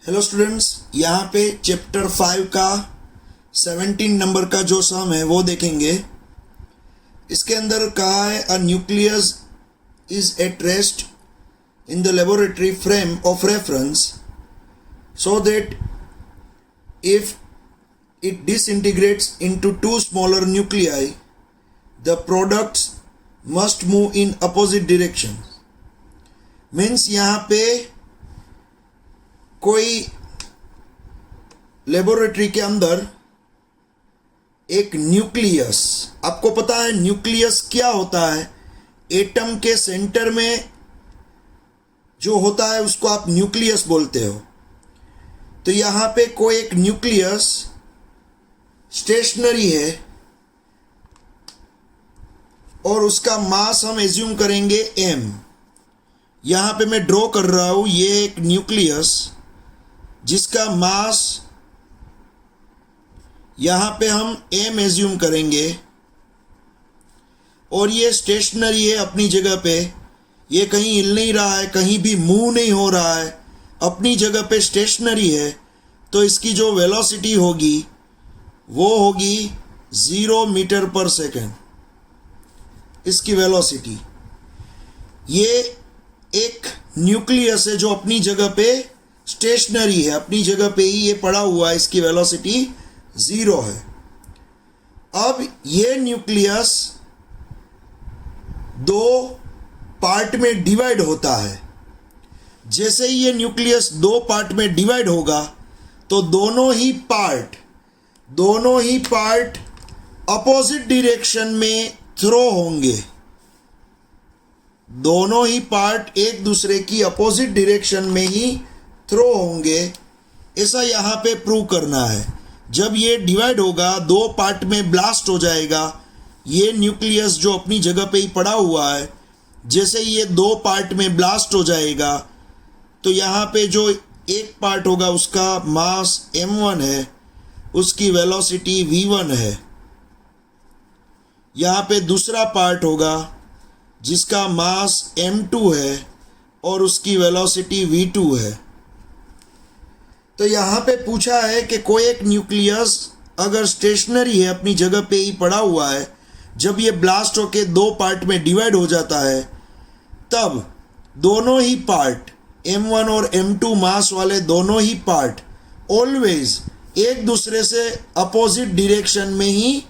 Hello students, यहाँ पे chapter 5 का 17 नंबर का जो सम है वो देखेंगे। इसके अंदर कहा है a nucleus is at rest in the laboratory frame of reference so that if it disintegrates into two smaller nuclei, the products must move in opposite direction. Means यहाँ पे कोई लेबोरेटरी के अंदर एक न्यूक्लियस, आपको पता है न्यूक्लियस क्या होता है? एटम के सेंटर में जो होता है उसको आप न्यूक्लियस बोलते हो। तो यहाँ पे कोई एक न्यूक्लियस स्टेशनरी है और उसका मास हम एज्यूम करेंगे m। यहाँ पे मैं ड्रॉ कर रहा हूँ ये एक न्यूक्लियस जिसका मास यहाँ पे हम m एज्यूम करेंगे और ये स्टेशनरी है अपनी जगह पे। ये कहीं हिल नहीं रहा है, कहीं भी मूव नहीं हो रहा है, अपनी जगह पे स्टेशनरी है। तो इसकी जो वेलोसिटी होगी वो होगी 0 मीटर पर सेकेंड। इसकी वेलोसिटी, ये एक न्यूक्लियस है जो अपनी जगह पे स्टेशनरी है, अपनी जगह पे ही ये पड़ा हुआ है, इसकी वेलोसिटी 0 है। अब ये न्यूक्लियस दो पार्ट में डिवाइड होता है। जैसे ही ये न्यूक्लियस दो पार्ट में डिवाइड होगा तो दोनों ही पार्ट अपोजिट डायरेक्शन में थ्रो होंगे। दोनों ही पार्ट एक दूसरे की अपोजिट डायरेक्शन में ही थ्रो होंगे। ऐसा यहाँ पे प्रूव करना है। जब ये डिवाइड होगा, दो पार्ट में ब्लास्ट हो जाएगा। ये न्यूक्लियस जो अपनी जगह पे ही पड़ा हुआ है, जैसे ही ये दो पार्ट में ब्लास्ट हो जाएगा तो यहाँ पे जो एक पार्ट होगा उसका मास m1 है, उसकी वेलोसिटी v1 है। यहाँ पे दूसरा पार्ट होगा जिसका मास m2 है और उसकी वेलोसिटी v2 है। तो यहाँ पे पूछा है कि कोई एक न्यूक्लियस अगर स्टेशनरी है, अपनी जगह पे ही पड़ा हुआ है, जब ये ब्लास्ट होके दो पार्ट में डिवाइड हो जाता है तब दोनों ही पार्ट m1 और m2 मास वाले दोनों ही पार्ट ऑलवेज एक दूसरे से अपोजिट डायरेक्शन में ही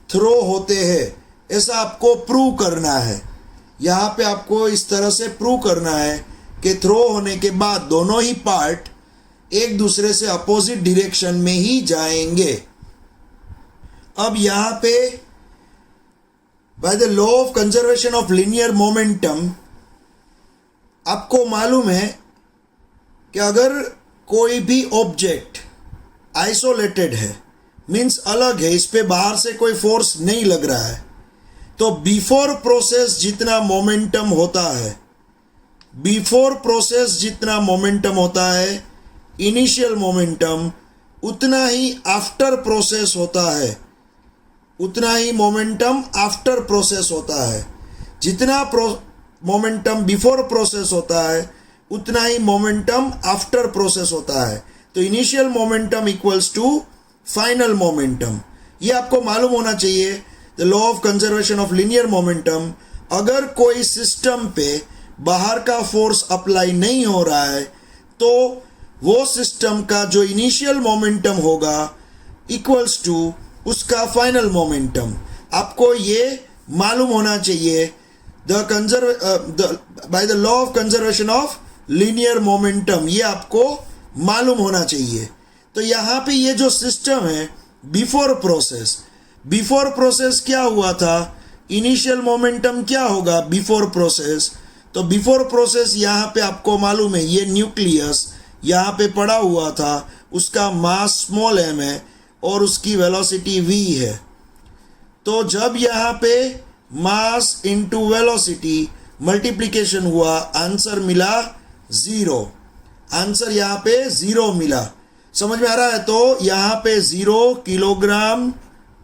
थ्रो होते हैं। ऐसा आपको प्रूव करना है। यहाँ पे आपको इस तरह से प्रूव करना है कि थ्रो होने के बाद दोनों ही पार्ट एक दूसरे से अपोजिट डायरेक्शन में ही जाएंगे। अब यहाँ पे bye the law of conservation of linear momentum आपको मालूम है कि अगर कोई भी ऑब्जेक्ट आइसोलेटेड है, मीन्स अलग है, इस पे बाहर से कोई फोर्स नहीं लग रहा है, तो बिफोर प्रोसेस जितना मोमेंटम होता है इनिशियल मोमेंटम, उतना ही आफ्टर प्रोसेस होता है। जितना मोमेंटम बिफोर प्रोसेस होता है उतना ही मोमेंटम आफ्टर प्रोसेस होता है। तो initial momentum equals to final momentum. ये आपको मालूम होना चाहिए, the law of conservation of linear momentum. अगर कोई सिस्टम पे बाहर का फोर्स अप्लाई नहीं हो रहा है तो वो सिस्टम का जो इनिशियल मोमेंटम होगा इक्वल्स टू उसका फाइनल मोमेंटम। आपको ये मालूम होना चाहिए bye the law of conservation of linear momentum, ये आपको मालूम होना चाहिए। तो यहाँ पे ये जो सिस्टम है बिफोर प्रोसेस क्या हुआ था, इनिशियल मोमेंटम क्या होगा बिफोर प्रोसेस। तो बिफोर प्रोसेस यहाँ पे आपको मालूम है ये न्यूक्लियस यहाँ पे पड़ा हुआ था, उसका मास स्मॉल m है और उसकी वेलोसिटी v है। तो जब यहाँ पे मास इनटू वेलोसिटी मल्टीप्लिकेशन हुआ, आंसर मिला 0। आंसर यहाँ पे 0 मिला। समझ में आ रहा है? तो यहाँ पे 0 किलोग्राम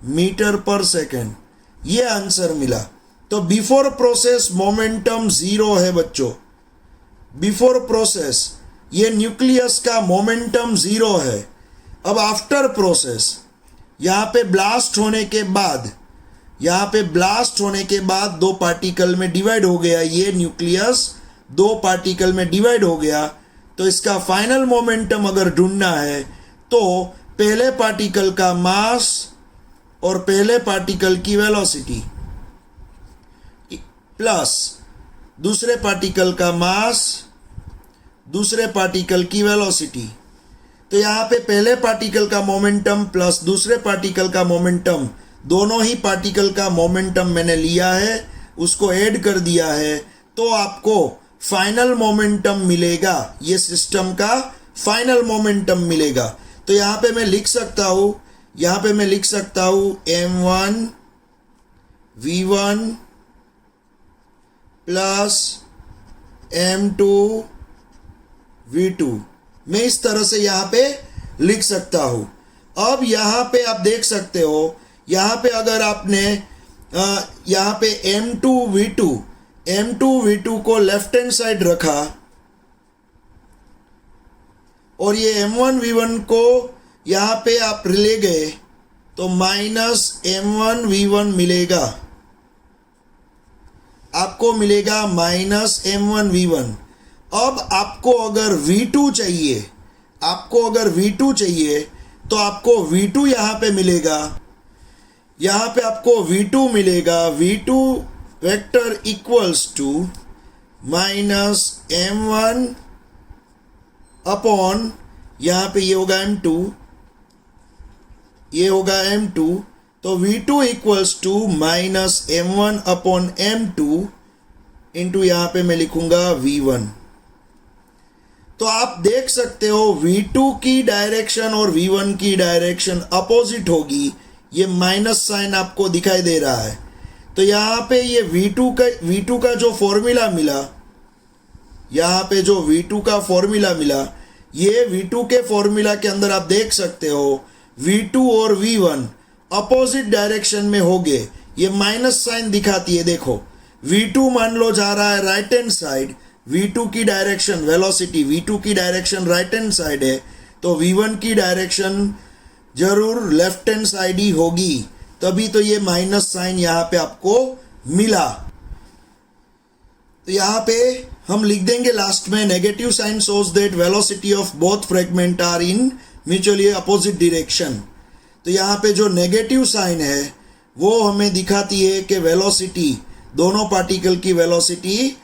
मीटर पर सेकेंड ये आंसर मिला। तो बिफोर प्रोसेस मोमेंटम 0 है बच्चों। बिफोर प्रोसेस ये न्यूक्लियस का मोमेंटम 0 है। अब आफ्टर प्रोसेस यहाँ पे ब्लास्ट होने के बाद, यहाँ पे ब्लास्ट होने के बाद दो पार्टिकल में डिवाइड हो गया, ये न्यूक्लियस दो पार्टिकल में डिवाइड हो गया। तो इसका फाइनल मोमेंटम अगर ढूंढना है तो पहले पार्टिकल का मास और पहले पार्टिकल की वेलोसिटी प्लस दूसरे पार्टिकल का मास, दूसरे पार्टिकल की वेलोसिटी। तो यहाँ पे पहले पार्टिकल का मोमेंटम प्लस दूसरे पार्टिकल का मोमेंटम, दोनों ही पार्टिकल का मोमेंटम मैंने लिया है, उसको ऐड कर दिया है, तो आपको फाइनल मोमेंटम मिलेगा। ये सिस्टम का फाइनल मोमेंटम मिलेगा। तो यहाँ पे मैं लिख सकता हूँ, यहाँ पे मैं लिख सकता हूँ m1 v1 plus m2 v2। मैं इस तरह से यहाँ पे लिख सकता हूँ। अब यहाँ पे आप देख सकते हो, यहाँ पे अगर आपने यहाँ पे m2 v2 को लेफ्ट हैंड साइड रखा और ये m1 v1 को यहाँ पे आप ले गए तो माइनस m1 v1 मिलेगा, आपको मिलेगा माइनस m1 v1। अब आपको अगर v2 चाहिए, आपको अगर v2 चाहिए तो आपको v2 यहाँ पे मिलेगा, यहाँ पे आपको v2 मिलेगा, v2 vector equals to minus m1 upon, यहाँ पे ये होगा m2, ये होगा m2, तो v2 equals to minus m1 upon m2 into यहाँ पे मैं लिखूंगा v1। तो आप देख सकते हो v2 की डायरेक्शन और v1 की डायरेक्शन अपोजिट होगी। ये माइनस साइन आपको दिखाई दे रहा है। तो यहाँ पे ये v2 का जो फॉर्मूला मिला, यहाँ पे जो v2 का फॉर्मूला मिला, ये v2 के फॉर्मूला के अंदर आप देख सकते हो v2 और v1 अपोजिट डायरेक्शन में होंगे। ये माइनस साइन दिखाती है, देखो v2 मान लो जा रहा है राइट हैंड साइड, v2 की डायरेक्शन वेलोसिटी, v2 की डायरेक्शन राइट हैंड साइड है, तो v1 की डायरेक्शन जरूर लेफ्ट हैंड साइड ही होगी, तभी तो ये माइनस साइन यहाँ पे आपको मिला। तो यहाँ पे हम लिख देंगे लास्ट में, negative sign shows that velocity of both fragment are in mutually opposite direction. तो यहाँ पे जो नेगेटिव साइन है वो हमें दिखाती है कि वेलोसिटी, दोनों पार्टिकल की वेलोसिटी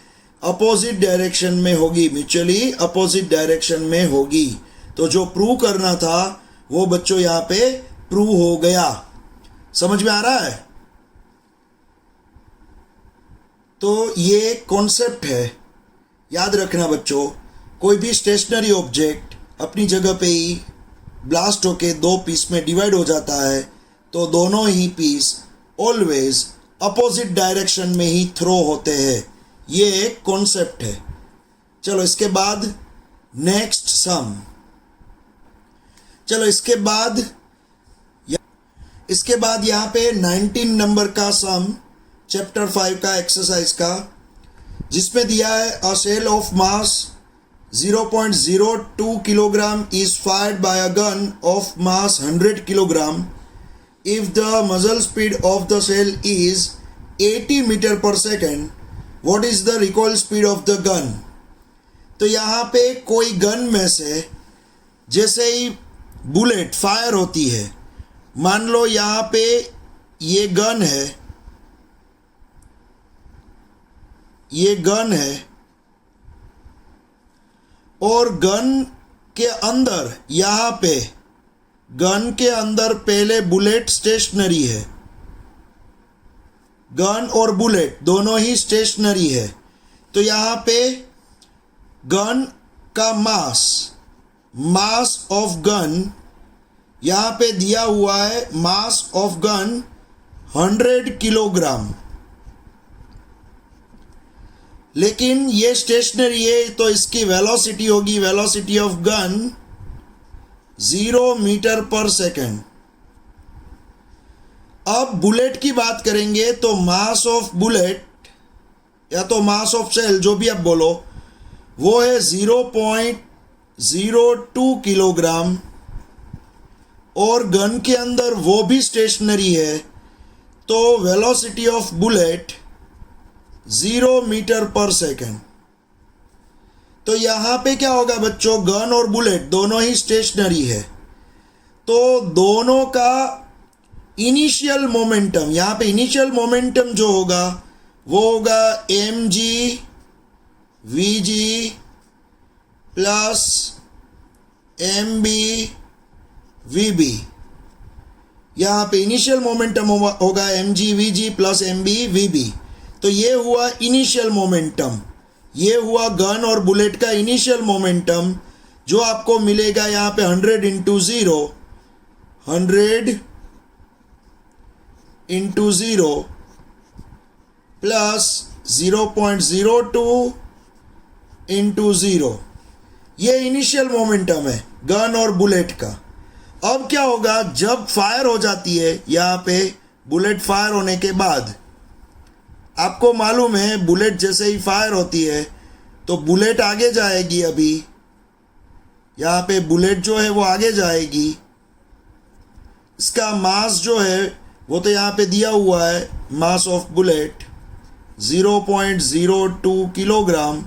अपोजिट डायरेक्शन में होगी, म्यूचुअली अपोजिट डायरेक्शन में होगी। तो जो प्रूव करना था वो बच्चों यहाँ पे प्रूव हो गया। समझ में आ रहा है? तो ये कॉन्सेप्ट है, याद रखना बच्चों। कोई भी स्टेशनरी ऑब्जेक्ट अपनी जगह पे ही ब्लास्ट होके दो पीस में डिवाइड हो जाता है, तो दोनों ही पीस ऑलवेज अपोजिट डायरेक्शन में ही थ्रो होते हैं। ये एक कॉन्सेप्ट है। चलो इसके बाद नेक्स्ट सम। चलो इसके बाद यहाँ पे 19 नंबर का सम चैप्टर 5 का एक्सरसाइज का, जिसमें दिया है a shell of mass 0.02 kilogram is fired by a gun of mass 100 kilogram if the muzzle speed of the shell is 80 metre per second, what is the recoil speed of the gun. तो यहाँ पे कोई gun में से जैसे ही bullet fire होती है, मान लो यहाँ पे ये गन है, ये गन है और गन के अंदर, यहाँ पे गन के अंदर पहले बुलेट स्टेशनरी है, गन और बुलेट दोनों ही स्टेशनरी है। तो यहाँ पे गन का मास ऑफ गन यहाँ पे दिया हुआ है, मास ऑफ गन 100 किलोग्राम, लेकिन ये स्टेशनरी है तो इसकी वेलोसिटी होगी, velocity of gun 0 metre per second. अब बुलेट की बात करेंगे तो मास ऑफ बुलेट या तो मास ऑफ सेल, जो भी आप बोलो, वो है 0.02 0.02 किलोग्राम और गन के अंदर वो भी स्टेशनरी है, तो velocity of bullet 0 metre per second. तो यहाँ पे क्या होगा बच्चों, गन और बुलेट दोनों ही स्टेशनरी है, तो दोनों का इनिशियल मोमेंटम, यहाँ पे इनिशियल मोमेंटम जो होगा वो होगा mg vg plus mb vb। यहाँ पे इनिशियल मोमेंटम होगा mg vg plus mb vb। तो ये हुआ इनिशियल मोमेंटम, ये हुआ गन और बुलेट का इनिशियल मोमेंटम, जो आपको मिलेगा यहाँ पे 100 इंटू 0, 100 इंटू 0 प्लस 0.02 इंटू 0। ये इनिशियल मोमेंटम है गन और बुलेट का। अब क्या होगा, जब फायर हो जाती है यहाँ पे, बुलेट फायर होने के बाद, आपको मालूम है बुलेट जैसे ही फायर होती है तो बुलेट आगे जाएगी। अभी यहाँ पे बुलेट जो है वो आगे जाएगी, इसका मास जो है वो तो यहाँ पे दिया हुआ है, मास ऑफ बुलेट 0.02 किलोग्राम।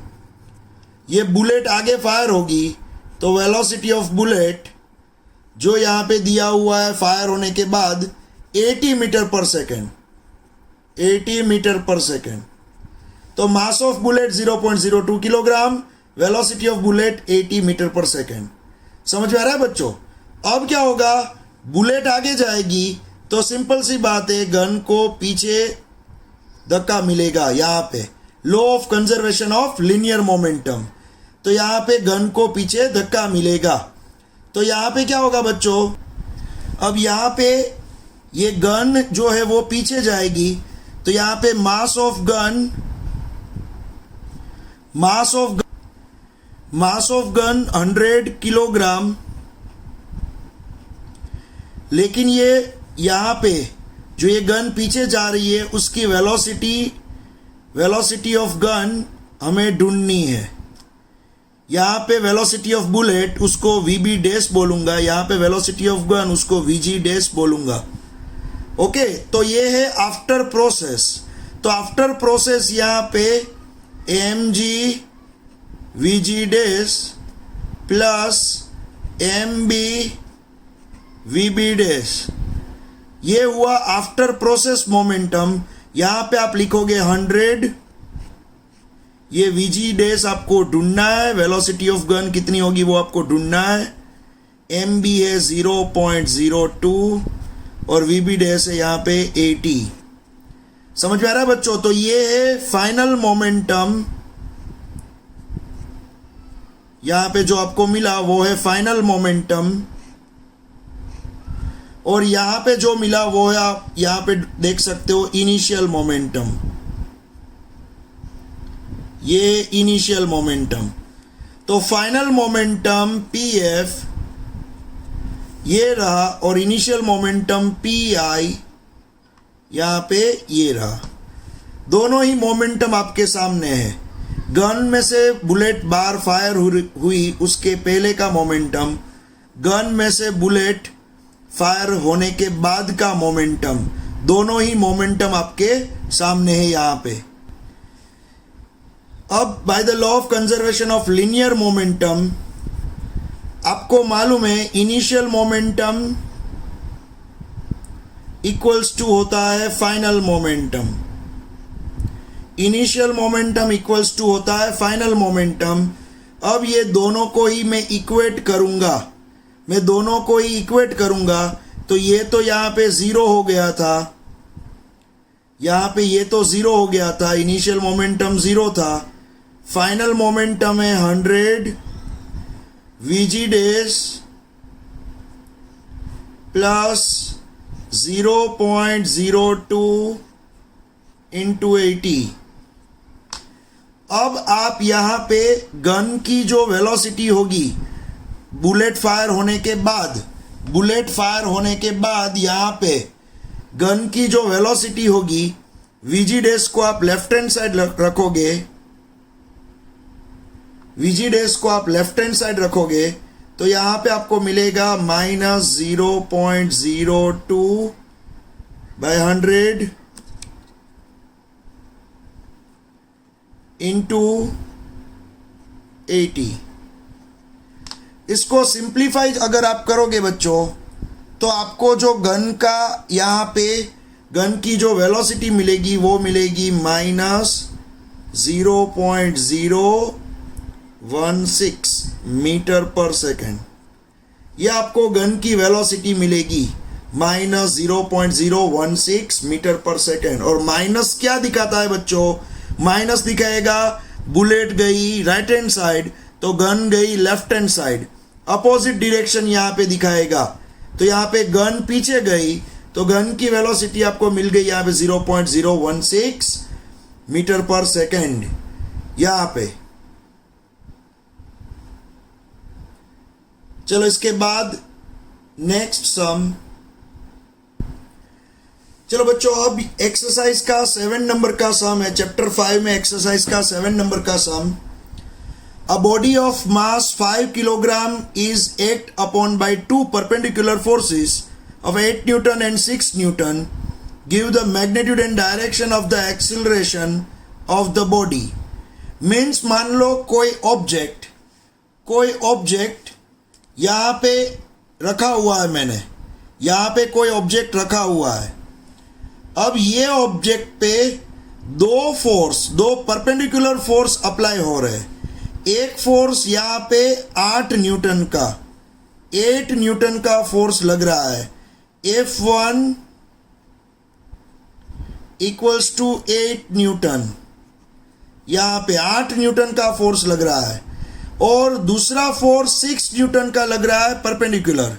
ये बुलेट आगे फायर होगी तो वेलोसिटी ऑफ बुलेट जो यहाँ पे दिया हुआ है फायर होने के बाद 80 metre per second, 80 metre per second. तो mass of bullet 0.02 kilogram, velocity of bullet 80 metre per second. समझ में आ रहा है बच्चों? अब क्या होगा, बुलेट आगे जाएगी तो सिंपल सी बात है, गन को पीछे धक्का मिलेगा। यहाँ पे law of conservation of linear momentum, तो यहाँ पे गन को पीछे धक्का मिलेगा। तो यहाँ पे क्या होगा बच्चों, अब यहाँ पे ये गन जो है वो पीछे जाएगी, तो यहाँ पे मास ऑफ गन 100 किलोग्राम, लेकिन ये यहाँ पे जो ये गन पीछे जा रही है उसकी वेलोसिटी ऑफ गन हमें ढूंढनी है। यहाँ पे वेलोसिटी ऑफ बुलेट उसको vb डैश बोलूँगा, यहाँ पे वेलोसिटी ऑफ गन उसको vg डैश बोलूँगा। ओके, तो ये है आफ्टर प्रोसेस। तो आफ्टर प्रोसेस यहाँ पे mg vg dash plus mb vb dash, ये हुआ आफ्टर प्रोसेस मोमेंटम। यहाँ पे आप लिखोगे 100, ये vg डैश आपको ढूंढना है, वेलोसिटी ऑफ गन कितनी होगी वो आपको ढूंढना है, mb है 0.02 और vb डैश है यहाँ पे 80। समझ में आ रहा है बच्चों? तो ये है फाइनल मोमेंटम, यहाँ पे जो आपको मिला वो है फाइनल मोमेंटम, और यहाँ पे जो मिला वो है, आप यहाँ पे देख सकते हो इनिशियल मोमेंटम, ये इनिशियल मोमेंटम। तो फाइनल मोमेंटम pf ये रहा और इनिशियल मोमेंटम pi यहाँ पे ये रहा। दोनों ही मोमेंटम आपके सामने है। गन में से बुलेट बार फायर हुई उसके पहले का मोमेंटम, गन में से बुलेट फायर होने के बाद का मोमेंटम, दोनों ही मोमेंटम आपके सामने है यहाँ पे। अब by the law of conservation of linear momentum आपको मालूम है इनिशियल मोमेंटम इक्वल्स टू होता है final momentum, initial momentum equals to होता है फाइनल मोमेंटम। अब ये दोनों को ही मैं इक्वेट करूँगा, मैं दोनों को ही इक्वेट करूँगा, तो ये तो यहाँ पे 0 हो गया था, यहाँ पे ये तो 0 हो गया था, इनिशियल मोमेंटम 0 था, फाइनल मोमेंटम है 100 vg डैश प्लस 0.02 इंटू 80। अब आप यहाँ पे गन की जो वेलोसिटी होगी बुलेट फायर होने के बाद यहाँ पे गन की जो वेलोसिटी होगी vg डैश को आप लेफ्ट हैंड साइड रखोगे, वीजी डैश को आप लेफ्ट हैंड साइड रखोगे तो यहाँ पे आपको मिलेगा -0.02/100 इंटू 80। इसको सिंप्लीफाई अगर आप करोगे बच्चों तो आपको जो गन का यहाँ पे गन की जो वेलोसिटी मिलेगी वो मिलेगी -0.016 मीटर पर सेकेंड। ये आपको गन की वेलोसिटी मिलेगी -0.016 मीटर पर सेकेंड। और माइनस क्या दिखाता है बच्चों? माइनस दिखाएगा बुलेट गई राइट हैंड साइड तो गन गई left hand side, opposite direction यहाँ पे दिखाएगा। तो यहाँ पे गन पीछे गई तो गन की वेलोसिटी आपको मिल गई यहाँ पे 0.016 मीटर पर सेकेंड यहाँ पे। चलो इसके बाद नेक्स्ट सम। चलो बच्चों अब एक्सरसाइज का 7 नंबर का सम है, चैप्टर 5 में एक्सरसाइज का 7 नंबर का सम। A body of mass 5 kilogram is acted upon by two perpendicular forces of 8 Newton and 6 Newton. Give the magnitude and direction of the acceleration of the body. Means मान लो कोई object यहाँ पे रखा हुआ है, मैंने यहाँ पे कोई ऑब्जेक्ट रखा हुआ है। अब ये ऑब्जेक्ट पे दो परपेंडिकुलर फोर्स अप्लाई हो रहे हैं। एक फोर्स यहाँ पे 8 न्यूटन का फोर्स लग रहा है, F1 इक्वल्स टू 8 न्यूटन, यहाँ पे 8 न्यूटन का फोर्स लग रहा है। और दूसरा फोर्स 6 न्यूटन का लग रहा है परपेंडिकुलर।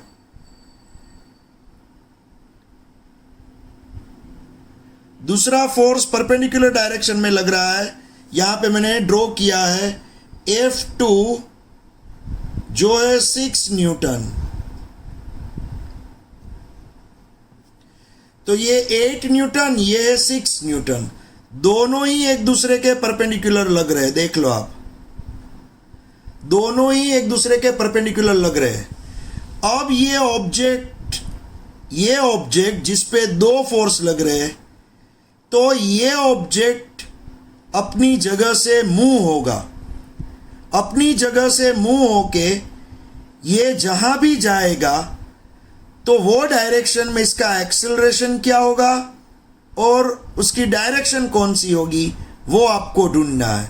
दूसरा फोर्स परपेंडिकुलर डायरेक्शन में लग रहा है। यहाँ पे मैंने ड्रॉ किया है F2 जो है 6 न्यूटन। तो ये 8 न्यूटन, ये है 6 न्यूटन, दोनों ही एक दूसरे के परपेंडिकुलर लग रहे हैं। देख लो आप, दोनों ही एक दूसरे के परपेंडिकुलर लग रहे हैं। अब ये ऑब्जेक्ट जिस पे दो फोर्स लग रहे हैं, तो ये ऑब्जेक्ट अपनी जगह से मूव होगा। अपनी जगह से मूव होके ये जहां भी जाएगा तो वो डायरेक्शन में इसका एक्सेलरेशन क्या होगा और उसकी डायरेक्शन कौन सी होगी वो आपको ढूंढना है।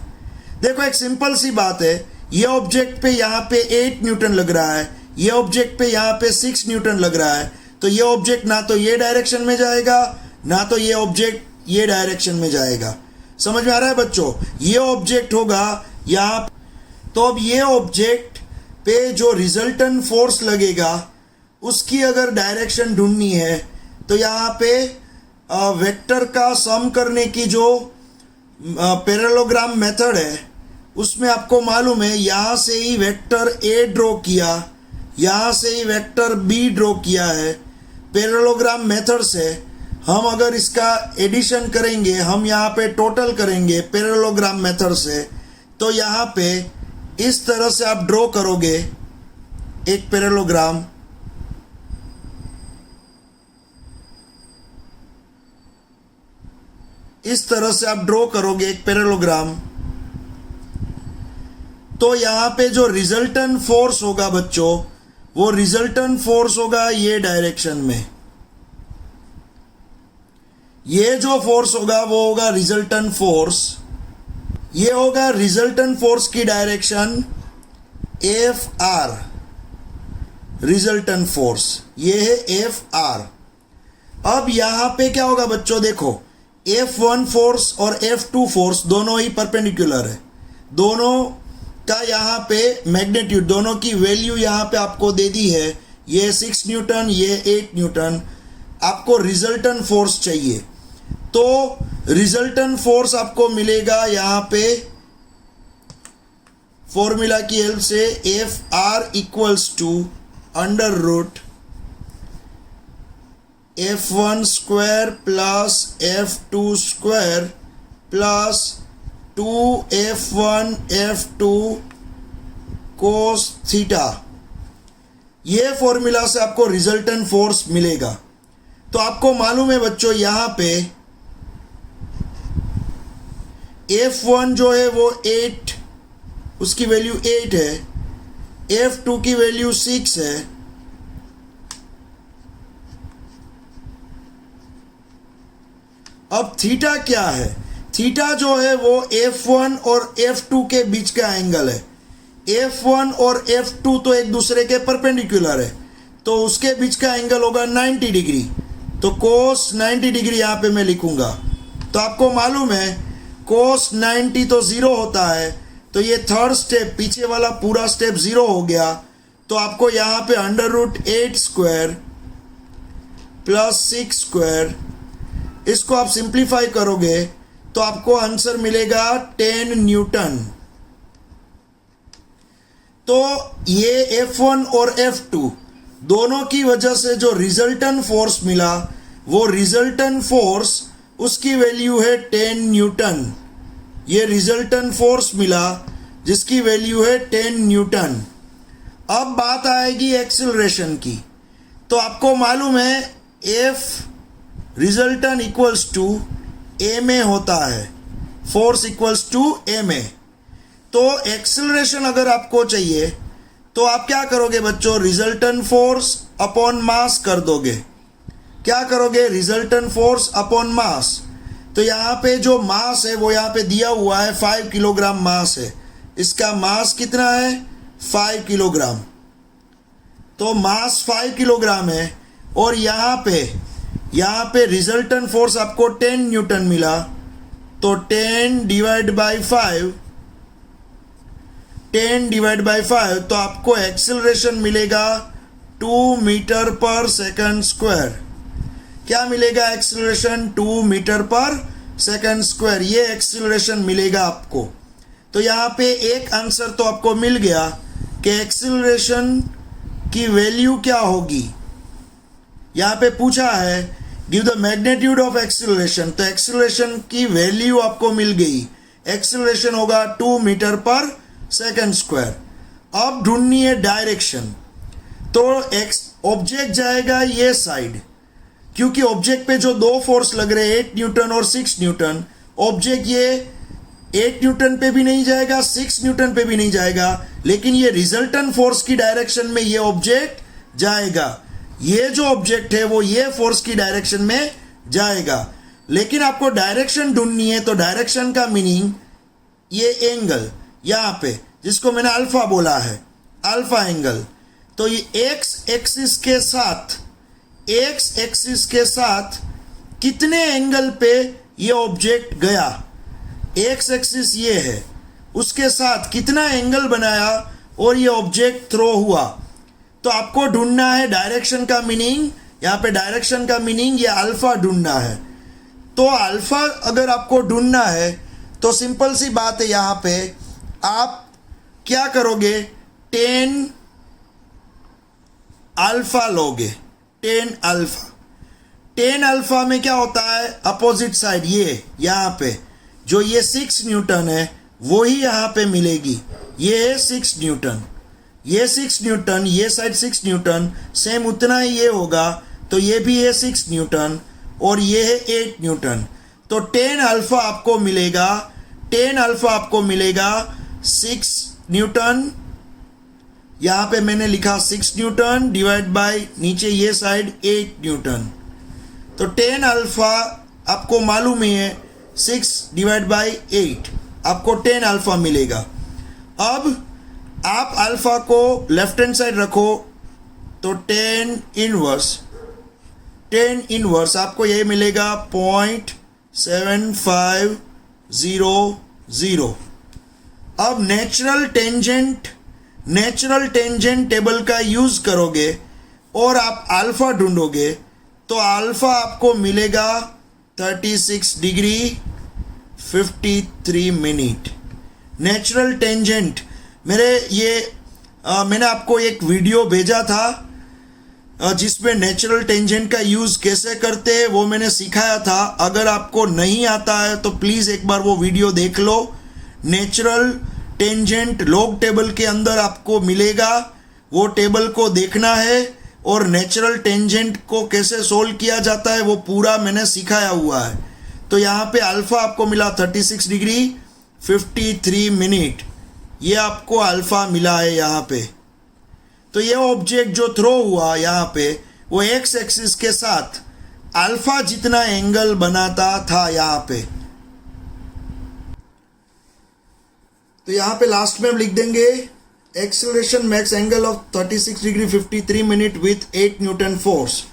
देखो एक सिंपल सी बात है, ये ऑब्जेक्ट पे यहाँ पे 8 न्यूटन लग रहा है, ये ऑब्जेक्ट पे यहाँ पे 6 न्यूटन लग रहा है। तो ये ऑब्जेक्ट ना तो ये डायरेक्शन में जाएगा, ना तो ये ऑब्जेक्ट ये डायरेक्शन में जाएगा। समझ में आ रहा है बच्चों? ये ऑब्जेक्ट होगा यहाँ। तो अब ये ऑब्जेक्ट पे जो रिजल्टेंट फोर्स लगेगा उसकी अगर डायरेक्शन ढूंढनी है तो यहाँ पे वेक्टर का सम करने की जो पैरेललोग्राम मेथड है उसमें आपको मालूम है, यहाँ से ही वेक्टर ए ड्रॉ किया, यहाँ से ही वेक्टर बी ड्रॉ किया है। पैरेललोग्राम मेथड से हम अगर इसका एडिशन करेंगे, हम यहाँ पे टोटल करेंगे पैरेललोग्राम मेथड से, तो यहाँ पे इस तरह से आप ड्रॉ करोगे एक पैरेललोग्राम। इस तरह से आप ड्रॉ करोगे एक पैरेललोग्राम। तो यहाँ पे जो रिजल्टेंट फोर्स होगा बच्चों, वो रिजल्टेंट फोर्स होगा ये डायरेक्शन में। ये जो फोर्स होगा वो होगा रिजल्टेंट फोर्स। ये होगा रिजल्टेंट फोर्स की डायरेक्शन Fr, रिजल्टेंट फोर्स ये है Fr। अब यहाँ पे क्या होगा बच्चों, देखो F1 फोर्स और F2 फोर्स दोनों ही परपेंडिकुलर है। दोनों का यहाँ पे मैग्नीट्यूड, दोनों की वैल्यू यहाँ पे आपको दे दी है। ये 6 न्यूटन, ये 8 न्यूटन। आपको रिजल्टेंट फोर्स चाहिए, तो रिजल्टेंट फोर्स आपको मिलेगा यहाँ पे फॉर्मूला की हेल्प से Fr equals to under root F1 square plus F2 square plus 2F1 F2 cos theta, ये फॉर्मूला से आपको रिजल्टेंट फोर्स मिलेगा। तो आपको मालूम है बच्चों, यहाँ पे F1 जो है वो 8, उसकी वैल्यू 8 है, F2 की वैल्यू 6 है, अब थीटा क्या है? थीटा जो है वो F1 और F2 के बीच का एंगल है। F1 और F2 तो एक दूसरे के परपेंडिकुलर है, तो उसके बीच का एंगल होगा 90 डिग्री। तो कोस 90 डिग्री यहाँ पे मैं लिखूंगा। तो आपको मालूम है कोस 90 तो 0 होता है, तो ये थर्ड स्टेप, पीछे वाला पूरा स्टेप 0 हो गया। तो आपको यहाँ पे √8 स्क्वायर प्लस 6 स्क्वायर, इसको आप सिंप्लीफाई करोगे तो आपको आंसर मिलेगा 10 न्यूटन। तो ये F1 और F2 दोनों की वजह से जो रिजल्टेंट फोर्स मिला, वो रिजल्टेंट फोर्स उसकी वैल्यू है 10 न्यूटन। ये रिजल्टेंट फोर्स मिला जिसकी वैल्यू है 10 न्यूटन। अब बात आएगी एक्सीलरेशन की। तो आपको मालूम है F रिजल्टेंट इक्वल्स टू ए में होता है, फोर्स इक्वल्स टू ए में। तो एक्सीलरेशन अगर आपको चाहिए तो आप क्या करोगे बच्चों? रिजल्टेंट फोर्स अपॉन मास कर दोगे। क्या करोगे? Resultant force upon mass. तो यहाँ पे जो मास है वो यहाँ पे दिया हुआ है 5 किलोग्राम मास है। इसका मास कितना है? 5 किलोग्राम। तो मास 5 किलोग्राम है और यहाँ पे रिजल्टेंट फोर्स आपको 10 न्यूटन मिला। तो 10 डिवाइड बाई 5, 10 डिवाइड बाई 5, तो आपको एक्सेलरेशन मिलेगा 2 मीटर पर सेकंड स्क्वायर। क्या मिलेगा एक्सेलरेशन? 2 मीटर पर सेकंड स्क्वायर, ये एक्सेलरेशन मिलेगा आपको। तो यहाँ पे एक आंसर तो आपको मिल गया कि एक्सेलरेशन की वैल्यू क्या होगी। यहाँ पे पूछा है give the magnitude of acceleration, तो एक्सेलरेशन की वैल्यू आपको मिल गई। एक्सेलरेशन होगा 2 मीटर पर सेकंड स्क्वायर। अब ढूंढनी है डायरेक्शन। तो ऑब्जेक्ट जाएगा ये साइड, क्योंकि ऑब्जेक्ट पे जो दो फोर्स लग रहे हैं 8 न्यूटन और 6 न्यूटन, ऑब्जेक्ट ये 8 न्यूटन पे भी नहीं जाएगा, 6 न्यूटन पे भी नहीं जाएगा, लेकिन ये रिजल्टेंट फोर्स की डायरेक्शन में ये ऑब्जेक्ट जाएगा। ये जो ऑब्जेक्ट है वो ये फोर्स की डायरेक्शन में जाएगा। लेकिन आपको डायरेक्शन ढूंढनी है, तो डायरेक्शन का मीनिंग ये एंगल यहाँ पे जिसको मैंने अल्फा बोला है, अल्फा एंगल। तो ये एक्स एक्सिस के साथ कितने एंगल पे ये ऑब्जेक्ट गया, एक्स एक्सिस ये है, उसके साथ कितना एंगल बनाया और ये ऑब्जेक्ट थ्रो हुआ। तो आपको ढूंढना है डायरेक्शन का मीनिंग। यहाँ पे डायरेक्शन का मीनिंग ये अल्फा ढूंढना है। तो अल्फा अगर आपको ढूंढना है तो सिंपल सी बात है, यहाँ पे आप क्या करोगे? 10 अल्फा लोगे। 10 अल्फा, 10 अल्फा में क्या होता है? अपोजिट साइड ये यहाँ पे जो ये 6 न्यूटन है वो ही यहाँ पे मिलेगी। ये है 6 न्यूटन, ये 6 न्यूटन, ये साइड 6 न्यूटन, सेम उतना ही ये होगा। तो ये भी है 6 न्यूटन और ये है 8 न्यूटन। तो 10 अल्फा आपको मिलेगा, 10 अल्फा आपको मिलेगा 6 न्यूटन। यहाँ पे मैंने लिखा 6 न्यूटन डिवाइड बाय नीचे ये साइड 8 न्यूटन। तो 10 अल्फा आपको मालूम ही है 6 डिवाइड बाय 8, आपको 10 अल्फा मिलेगा। अब आप अल्फा को लेफ्ट हैंड साइड रखो तो 10 इनवर्स आपको ये मिलेगा 0.7500। अब नेचुरल टेंजेंट टेबल का यूज करोगे और आप अल्फा ढूंढोगे तो अल्फा आपको मिलेगा 36 डिग्री 53 मिनट। नेचुरल टेंजेंट मैंने आपको एक वीडियो भेजा था जिसमें नेचुरल टेंजेंट का यूज़ कैसे करते हैं वो मैंने सिखाया था। अगर आपको नहीं आता है तो प्लीज़ एक बार वो वीडियो देख लो। नेचुरल टेंजेंट लॉग टेबल के अंदर आपको मिलेगा, वो टेबल को देखना है और नेचुरल टेंजेंट को कैसे सोल्व किया जाता है वो पूरा मैंने सिखाया हुआ है। तो यहाँ पे अल्फ़ा आपको मिला 36 डिग्री 53 मिनट, ये आपको अल्फ़ा मिला है यहाँ पे। तो ये ऑब्जेक्ट जो थ्रो हुआ यहाँ पे वो एक्स एक्सिस के साथ अल्फ़ा जितना एंगल बनाता था यहाँ पे। तो यहाँ पे लास्ट में हम लिख देंगे acceleration max angle of 36 degree 53 minute with 8 Newton force.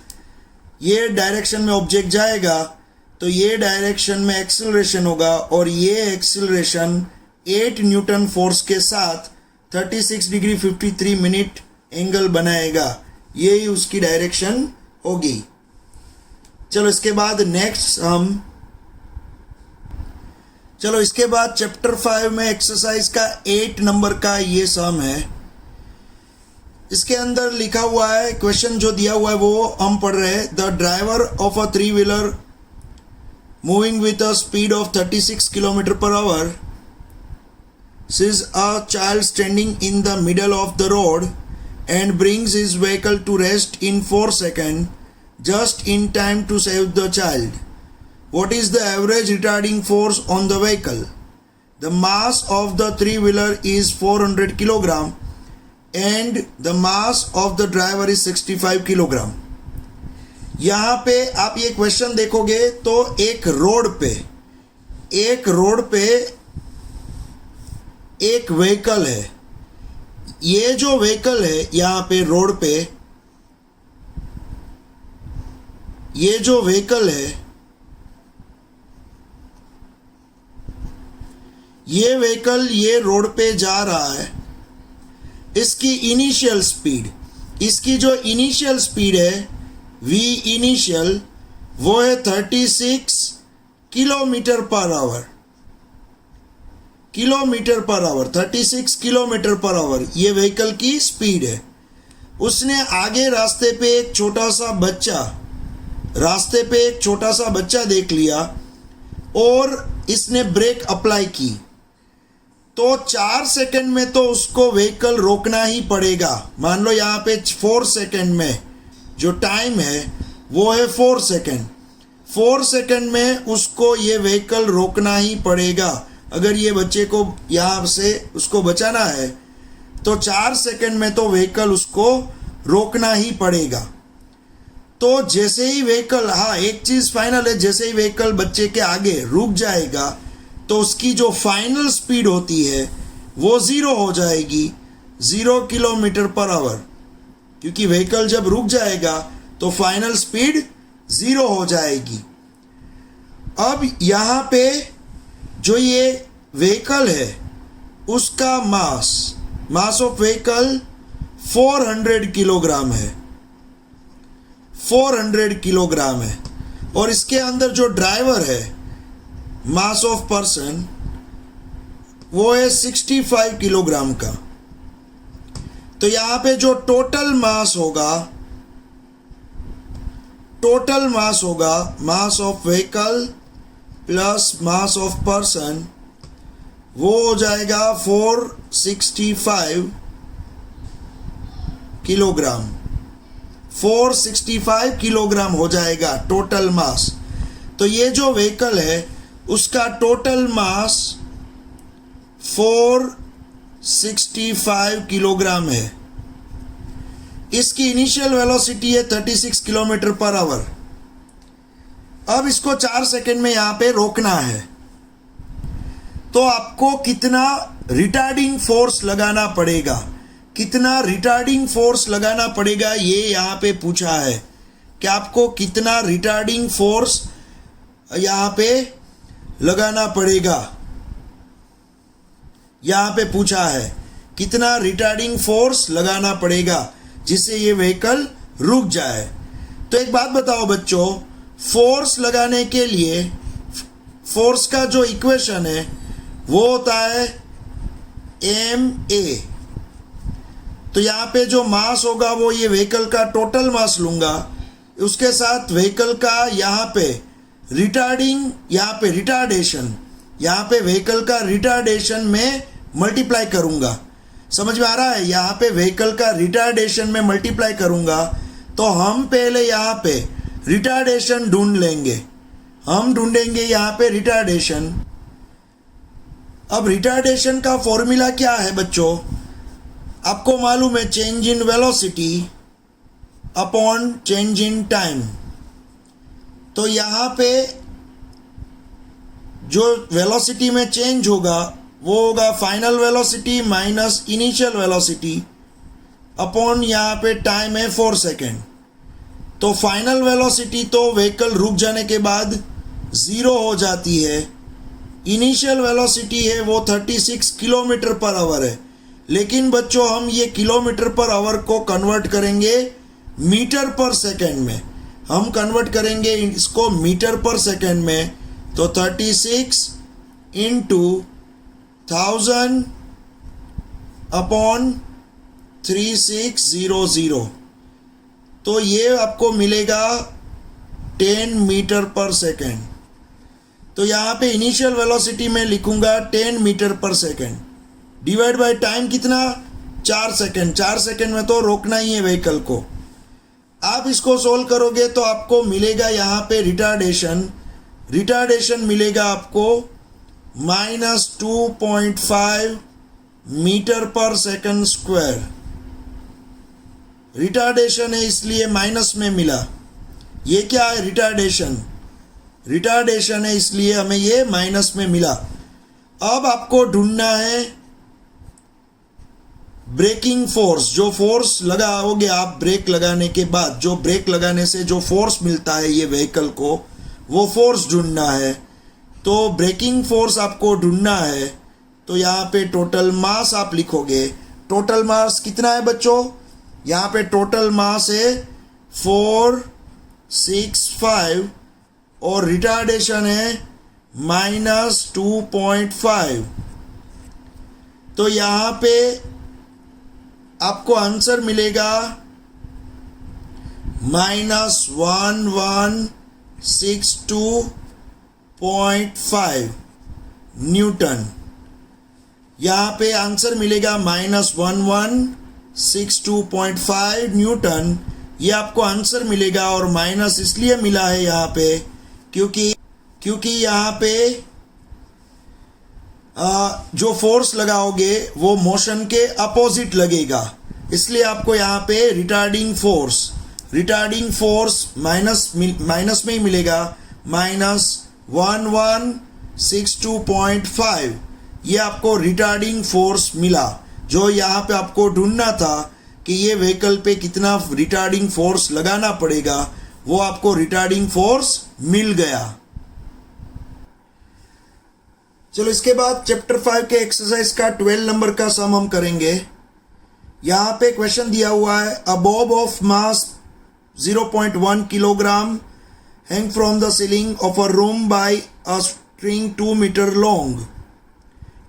ये डायरेक्शन में ऑब्जेक्ट जाएगा तो ये डायरेक्शन में एक्सेलरेशन होगा और ये एक्सेलरेशन 8 न्यूटन फोर्स के साथ 36 डिग्री 53 मिनट एंगल बनाएगा, यही उसकी डायरेक्शन होगी। चलो इसके बाद चैप्टर 5 में एक्सरसाइज का 8 नंबर का ये सम है। इसके अंदर लिखा हुआ है, क्वेश्चन जो दिया हुआ है वो हम पढ़ रहे हैं। The driver of a 3 wheeler moving with a speed of 36 kilometre per hour sees a child standing in the middle of the road and brings his vehicle to rest in 4 seconds, just in time to save the child. What is the average retarding force on the vehicle? The mass of the 3-wheeler is 400 kg and the mass of the driver is 65 kg. यहाँ पे आप ये question देखोगे तो एक road पे एक vehicle है। ये जो व्हीकल है यहाँ पे रोड पे, ये जो व्हीकल है ये व्हीकल ये रोड पे जा रहा है। इसकी जो इनिशियल स्पीड है v इनिशियल वो है 36 kilometre per hour. 36 kilometre per hour ये व्हीकल की स्पीड है। उसने आगे रास्ते पे एक छोटा सा बच्चा देख लिया और इसने ब्रेक अप्लाई की, तो 4 सेकंड में तो उसको व्हीकल रोकना ही पड़ेगा। मान लो यहाँ पे 4 सेकंड में जो टाइम है वो है 4 सेकंड। 4 सेकंड में उसको ये व्हीकल रोकना ही पड़ेगा। अगर ये बच्चे को यहाँ से उसको बचाना है तो 4 सेकंड में तो व्हीकल उसको रोकना ही पड़ेगा। तो जैसे ही व्हीकल, हाँ एक चीज़ फाइनल है, जैसे ही व्हीकल बच्चे के आगे रुक जाएगा तो उसकी जो फाइनल स्पीड होती है वो 0 हो जाएगी, 0 किलोमीटर पर आवर। क्योंकि व्हीकल जब रुक जाएगा तो फाइनल स्पीड 0 हो जाएगी। अब यहाँ पे जो ये व्हीकल है उसका मास ऑफ व्हीकल 400 किलोग्राम है, 400 किलोग्राम है। और इसके अंदर जो ड्राइवर है मास ऑफ पर्सन वो है 65 किलोग्राम का। तो यहाँ पे जो टोटल मास होगा mass of vehicle plus mass of person, वो हो जाएगा 465 किलोग्राम। 465 किलोग्राम हो जाएगा टोटल मास। तो ये जो व्हीकल है उसका टोटल मास 465 किलोग्राम है। इसकी इनिशियल वेलोसिटी है 36 किलोमीटर पर आवर। अब इसको 4 सेकंड में यहाँ पे रोकना है, तो आपको कितना रिटार्डिंग फोर्स लगाना पड़ेगा, ये यहाँ पे पूछा है कि आपको कितना रिटार्डिंग फोर्स यहाँ पे लगाना पड़ेगा। यहाँ पे पूछा है कितना रिटार्डिंग फोर्स लगाना पड़ेगा जिससे ये व्हीकल रुक जाए। तो एक बात बताओ बच्चों, फोर्स लगाने के लिए फोर्स का जो इक्वेशन है वो होता है ma। तो यहाँ पे जो मास होगा वो ये व्हीकल का टोटल मास लूँगा, उसके साथ व्हीकल का यहाँ पे रिटार्डेशन, यहाँ पे व्हीकल का रिटार्डेशन में मल्टीप्लाई करूँगा। समझ में आ रहा है? यहाँ पे व्हीकल का रिटार्डेशन में मल्टीप्लाई करूँगा तो हम पहले यहाँ पे रिटार्डेशन ढूंढ लेंगे। हम ढूंढेंगे यहाँ पे रिटार्डेशन। अब रिटार्डेशन का फॉर्मूला क्या है बच्चों? आपको मालूम है change in velocity upon change in time. तो यहाँ पे जो वेलोसिटी में चेंज होगा वो होगा final velocity minus initial velocity upon यहाँ पे टाइम है 4 सेकेंड। तो फाइनल वेलोसिटी तो व्हीकल रुक जाने के बाद 0 हो जाती है। इनिशियल वेलोसिटी है वो 36 किलोमीटर पर आवर है। लेकिन बच्चों हम ये किलोमीटर पर आवर को कन्वर्ट करेंगे मीटर पर सेकेंड में। हम कन्वर्ट करेंगे इसको मीटर पर सेकेंड में। तो 36 इंटू 1000 अपॉन 3600, तो ये आपको मिलेगा 10 मीटर पर सेकेंड। तो यहाँ पे इनिशियल वेलोसिटी में लिखूंगा 10 metre per second divide by time कितना 4 सेकेंड। 4 सेकेंड में तो रोकना ही है व्हीकल को। आप इसको सोल्व करोगे तो आपको मिलेगा यहाँ पे रिटार्डेशन मिलेगा आपको -2.5 मीटर पर सेकंड स्क्वायर। रिटार्डेशन है इसलिए माइनस में मिला। ये क्या है? रिटार्डेशन है इसलिए हमें ये माइनस में मिला। अब आपको ढूंढना है ब्रेकिंग फोर्स। जो फोर्स लगाओगे आप ब्रेक लगाने के बाद, जो ब्रेक लगाने से जो फोर्स मिलता है ये व्हीकल को, वो फोर्स ढूंढना है। तो ब्रेकिंग फोर्स आपको ढूंढना है। तो यहाँ पे टोटल मास आप लिखोगे। टोटल मास कितना है बच्चों? यहाँ पे टोटल मास है 465 और रिटार्डेशन है -2.5। तो यहाँ पे आपको आंसर मिलेगा -1162.5 न्यूटन। यहाँ पे आंसर मिलेगा -1162.5 न्यूटन। ये आपको आंसर मिलेगा। और माइनस इसलिए मिला है यहाँ पे क्योंकि यहाँ पे जो फोर्स लगाओगे वो मोशन के अपोजिट लगेगा, इसलिए आपको यहाँ पे रिटार्डिंग फोर्स माइनस में ही मिलेगा -1162.5। ये आपको रिटार्डिंग फोर्स मिला। जो यहाँ पे आपको ढूंढना था कि ये व्हीकल पे कितना रिटार्डिंग फोर्स लगाना पड़ेगा, वो आपको रिटार्डिंग फोर्स मिल गया। चलो इसके बाद चैप्टर 5 के एक्सरसाइज का 12 नंबर का सम हम करेंगे। यहाँ पे क्वेश्चन दिया हुआ है a bob of mass 0.1 kilogram hang from the ceiling of a room by a string 2 metre long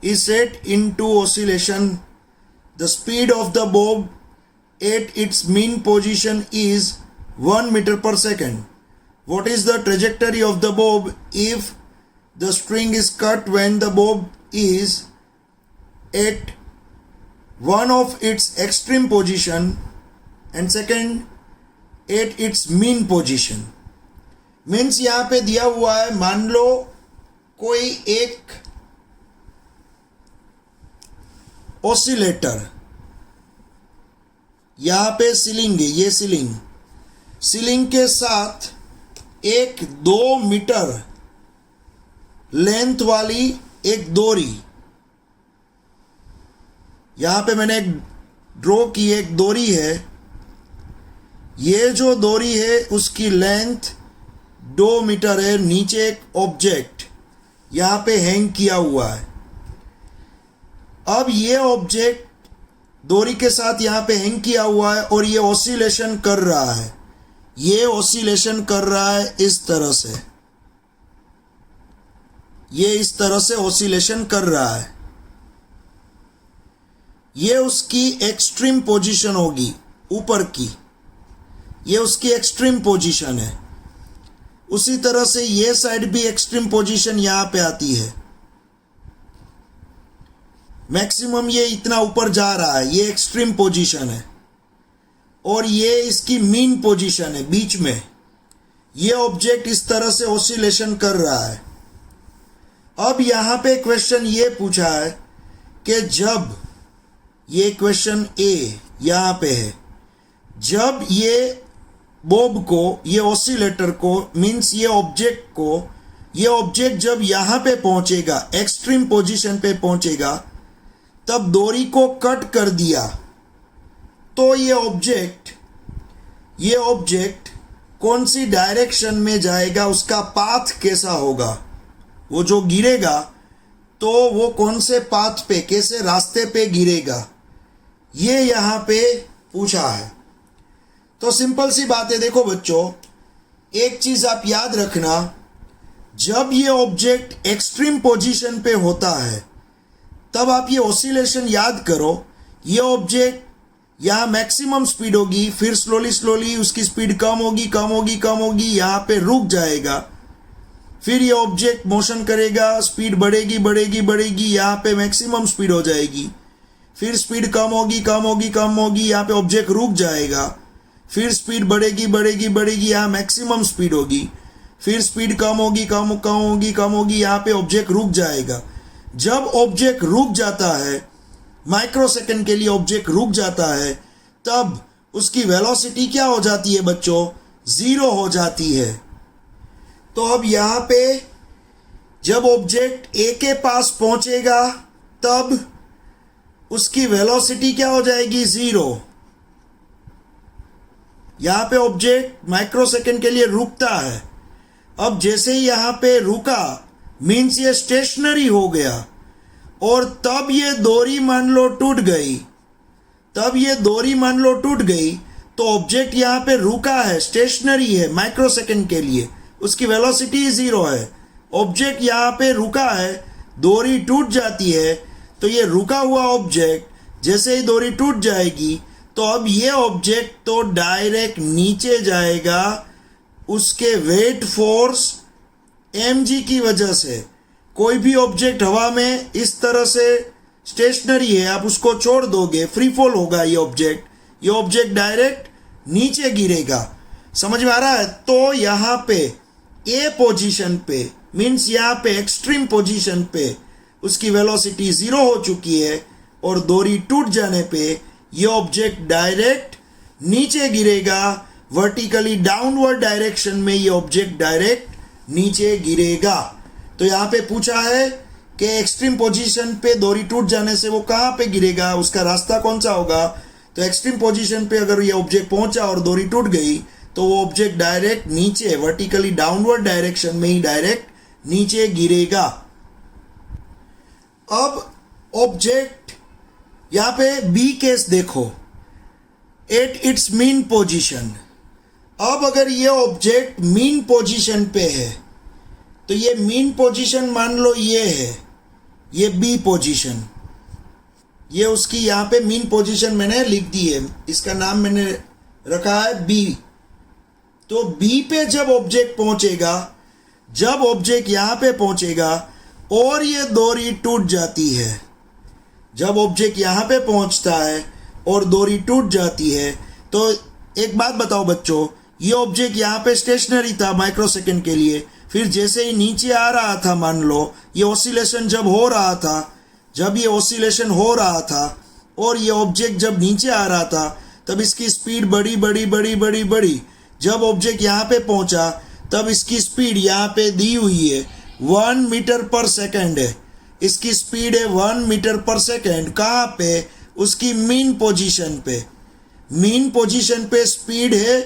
is set into oscillation. The speed of the bob at its mean position is 1 meter per second. What is the trajectory of the bob if the string is cut when the bob is at one of its extreme position and second at its mean position? Means यहाँ पे दिया हुआ है, मान लो कोई एक oscillator, यहाँ पे सीलिंग है, ये सीलिंग के साथ एक 2 मीटर लेंथ वाली एक डोरी, यहाँ पे मैंने एक ड्रॉ की एक डोरी है। ये जो डोरी है उसकी लेंथ 2 मीटर है। नीचे एक ऑब्जेक्ट यहाँ पे हैंग किया हुआ है। अब ये ऑब्जेक्ट डोरी के साथ यहाँ पे हैंग किया हुआ है और ये ऑसिलेशन कर रहा है। ये ऑसिलेशन कर रहा है इस तरह से, ये इस तरह से ऑसिलेशन कर रहा है। ये उसकी एक्सट्रीम पोजीशन होगी ऊपर की, ये उसकी एक्सट्रीम पोजीशन है। उसी तरह से ये साइड भी एक्सट्रीम पोजीशन यहाँ पे आती है। मैक्सिमम ये इतना ऊपर जा रहा है, ये एक्सट्रीम पोजीशन है, और ये इसकी मीन पोजीशन है बीच में। ये ऑब्जेक्ट इस तरह से ऑसिलेशन कर रहा है। अब यहाँ पे क्वेश्चन ये पूछा है कि जब ये क्वेश्चन ए यहाँ पे है, जब ये बॉब को, ये ऑसिलेटर को, मीन्स ये ऑब्जेक्ट को, ये ऑब्जेक्ट जब यहाँ पे पहुंचेगा, एक्सट्रीम पोजीशन पे पहुंचेगा, तब डोरी को कट कर दिया तो ये ऑब्जेक्ट कौन सी डायरेक्शन में जाएगा, उसका पाथ कैसा होगा, वो जो गिरेगा तो वो कौन से पाथ पे, कैसे रास्ते पे गिरेगा, ये यहाँ पे पूछा है। तो सिंपल सी बात है, देखो बच्चों, एक चीज आप याद रखना, जब ये ऑब्जेक्ट एक्सट्रीम पोजीशन पे होता है तब आप ये ऑसिलेशन याद करो। ये ऑब्जेक्ट यहाँ मैक्सिमम स्पीड होगी, फिर स्लोली उसकी स्पीड कम होगी, यहाँ पे रुक जाएगा, फिर ये ऑब्जेक्ट मोशन करेगा, स्पीड बढ़ेगी, यहाँ पे मैक्सिमम स्पीड हो जाएगी, फिर स्पीड कम होगी, यहाँ पे ऑब्जेक्ट रुक जाएगा, फिर स्पीड बढ़ेगी, यहाँ मैक्सिमम स्पीड होगी, फिर स्पीड कम होगी, यहाँ पे ऑब्जेक्ट रुक जाएगा। जब ऑब्जेक्ट रुक जाता है, माइक्रो सेकंड के लिए ऑब्जेक्ट रुक जाता है, तब उसकी वेलोसिटी क्या हो जाती है बच्चों, 0 हो जाती है। तो अब यहाँ पे जब ऑब्जेक्ट ए के पास पहुंचेगा तब उसकी वेलोसिटी क्या हो जाएगी, 0। यहाँ पे ऑब्जेक्ट माइक्रो सेकंड के लिए रुकता है। अब जैसे ही यहाँ पे रुका, मीन्स ये स्टेशनरी हो गया, और तब ये डोरी मान लो टूट गई, तो ऑब्जेक्ट यहाँ पे रुका है, स्टेशनरी है माइक्रो सेकंड के लिए, उसकी वेलोसिटी 0 है। ऑब्जेक्ट यहाँ पे रुका है, डोरी टूट जाती है, तो ये रुका हुआ ऑब्जेक्ट जैसे ही डोरी टूट जाएगी तो अब ये ऑब्जेक्ट तो डायरेक्ट नीचे जाएगा, उसके वेट फोर्स mg की वजह से। कोई भी ऑब्जेक्ट हवा में इस तरह से स्टेशनरी है, आप उसको छोड़ दोगे, फ्री फॉल होगा ये ऑब्जेक्ट डायरेक्ट नीचे गिरेगा। समझ में आ रहा है? तो यहाँ पे ए पोजीशन पे, मीन्स यहाँ पे एक्सट्रीम पोजीशन पे उसकी वेलोसिटी 0 हो चुकी है, और डोरी टूट जाने पे ये ऑब्जेक्ट डायरेक्ट नीचे गिरेगा, वर्टिकली डाउनवर्ड डायरेक्शन में ये ऑब्जेक्ट डायरेक्ट नीचे गिरेगा। तो यहाँ पे पूछा है कि एक्सट्रीम पोजीशन पे डोरी टूट जाने से वो कहाँ पे गिरेगा, उसका रास्ता कौन सा होगा। तो एक्सट्रीम पोजीशन पे अगर ये ऑब्जेक्ट पहुंचा और डोरी टूट गई तो वो ऑब्जेक्ट डायरेक्ट नीचे, वर्टिकली डाउनवर्ड डायरेक्शन में ही डायरेक्ट नीचे गिरेगा। अब ऑब्जेक्ट यहाँ पे बी केस देखो, एट इट्स मीन पोजीशन। अब अगर ये ऑब्जेक्ट मीन पोजीशन पे है तो ये मीन पोजीशन मान लो ये है, ये बी पोजीशन, ये उसकी यहाँ पे मीन पोजीशन मैंने लिख दी है, इसका नाम मैंने रखा है बी। तो बी पे जब ऑब्जेक्ट पहुंचेगा, जब ऑब्जेक्ट यहाँ पे पहुंचेगा और ये डोरी टूट जाती है, जब ऑब्जेक्ट यहाँ पे पहुंचता है और डोरी टूट जाती है, तो एक बात बताओ बच्चों, ये ऑब्जेक्ट यहाँ पे स्टेशनरी था माइक्रो सेकंड के लिए, फिर जैसे ही नीचे आ रहा था, मान लो ये ऑसिलेशन जब हो रहा था, जब ये ऑसिलेशन हो रहा था और ये ऑब्जेक्ट जब नीचे आ रहा था, तब इसकी स्पीड बढ़ी। जब ऑब्जेक्ट यहाँ पे पहुंचा तब इसकी स्पीड यहाँ पे दी हुई है 1 मीटर पर सेकेंड है, इसकी स्पीड है 1 मीटर पर सेकेंड। कहाँ पे? उसकी मीन पोजीशन पे। मीन पोजीशन पे स्पीड है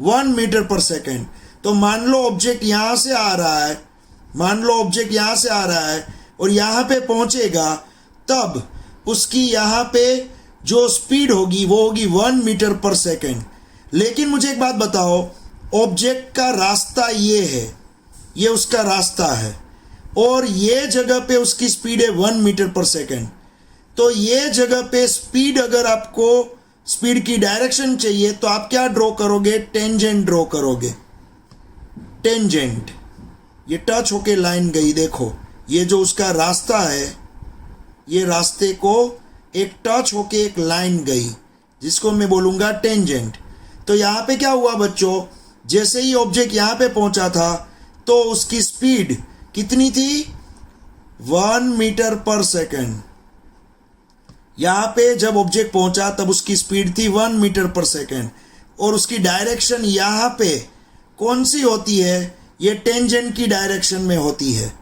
1 मीटर पर सेकेंड। तो मान लो ऑब्जेक्ट यहाँ से आ रहा है, मान लो ऑब्जेक्ट यहाँ से आ रहा है और यहाँ पे पहुँचेगा, तब उसकी यहाँ पे जो स्पीड होगी वो होगी 1 मीटर पर सेकेंड। लेकिन मुझे एक बात बताओ, ऑब्जेक्ट का रास्ता ये है, ये उसका रास्ता है, और ये जगह पे उसकी स्पीड है 1 मीटर पर सेकेंड। तो ये जगह पे स्पीड, अगर आपको स्पीड की डायरेक्शन चाहिए तो आप क्या ड्रॉ करोगे? टेंजेंट ड्रॉ करोगे। टेंजेंट, ये टच होके लाइन गई, देखो ये जो उसका रास्ता है, ये रास्ते को एक टच होके एक लाइन गई, जिसको मैं बोलूँगा टेंजेंट। तो यहाँ पे क्या हुआ बच्चों, जैसे ही ऑब्जेक्ट यहाँ पे पहुँचा था तो उसकी स्पीड कितनी थी, 1 मीटर पर सेकेंड। यहाँ पे जब ऑब्जेक्ट पहुँचा तब उसकी स्पीड थी 1 मीटर पर सेकेंड, और उसकी डायरेक्शन यहाँ पे कौन सी होती है, ये टेंजेंट की डायरेक्शन में होती है।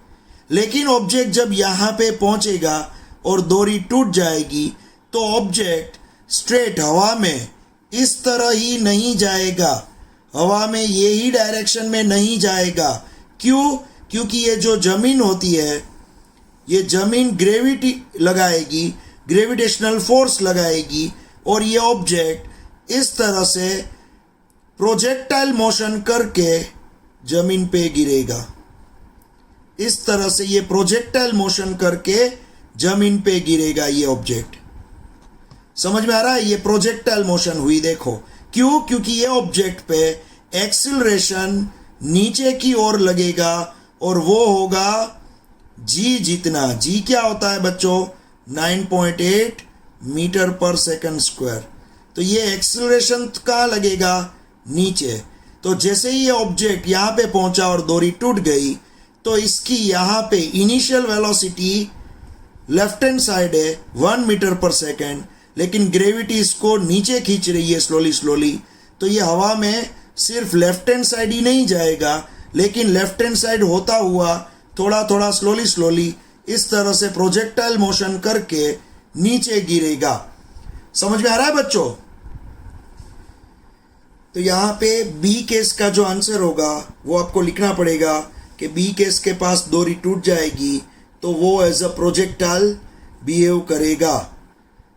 लेकिन ऑब्जेक्ट जब यहाँ पे पहुँचेगा और डोरी टूट जाएगी तो ऑब्जेक्ट स्ट्रेट हवा में इस तरह ही नहीं जाएगा, हवा में यही डायरेक्शन में नहीं जाएगा। क्यों? क्योंकि ये जो ज़मीन होती है, ये ज़मीन ग्रेविटी लगाएगी, ग्रेविटेशनल फोर्स लगाएगी, और ये ऑब्जेक्ट इस तरह से प्रोजेक्टाइल मोशन करके ज़मीन पे गिरेगा। इस तरह से ये प्रोजेक्टाइल मोशन करके ज़मीन पे गिरेगा ये ऑब्जेक्ट। समझ में आ रहा है? ये प्रोजेक्टाइल मोशन हुई, देखो। क्यों? क्योंकि ये ऑब्जेक्ट पे एक्सिलरेशन नीचे की ओर लगेगा और वो होगा जी जितना। जी क्या होता है बच्चों? 9.8 मीटर पर सेकंड स्क्वायर। तो ये एक्सिलरेशन कहाँ लगेगा? नीचे। तो जैसे ही ये ऑब्जेक्ट यहाँ पे पहुँचा और डोरी टूट गई तो इसकी यहाँ पे initial velocity left hand side है 1 मीटर पर सेकेंड, लेकिन ग्रेविटी इसको नीचे खींच रही है स्लोली। तो ये हवा में सिर्फ लेफ्ट हैंड साइड ही नहीं जाएगा, लेकिन लेफ्ट हैंड साइड होता हुआ थोड़ा स्लोली इस तरह से प्रोजेक्टाइल मोशन करके नीचे गिरेगा। समझ में आ रहा है बच्चों? तो यहाँ पे बी केस का जो आंसर होगा वो आपको लिखना पड़ेगा कि बी केस के पास डोरी टूट जाएगी तो वो एज अ प्रोजेक्टाइल बिहेव करेगा।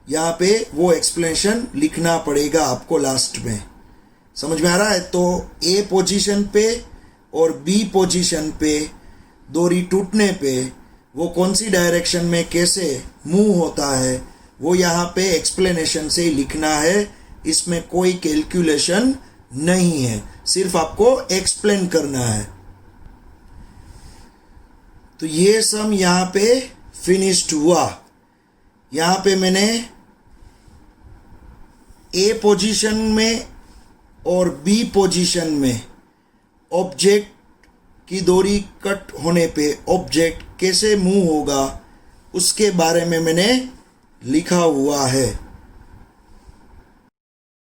यहाँ पे वो एक्सप्लेनेशन लिखना पड़ेगा आपको लास्ट में। समझ में आ रहा है? तो ए पोजीशन पे और बी पोजीशन पे डोरी टूटने पे वो कौन सी डायरेक्शन में कैसे मूव होता है वो यहाँ पे एक्सप्लेनेशन से लिखना है। इसमें कोई कैलकुलेशन नहीं है, सिर्फ आपको एक्सप्लेन करना है। तो ये सम यहाँ पे फिनिश्ड हुआ। यहाँ पे मैंने ए पोजीशन में और बी पोजीशन में ऑब्जेक्ट की डोरी कट होने पे ऑब्जेक्ट कैसे मूव होगा उसके बारे में मैंने लिखा हुआ है।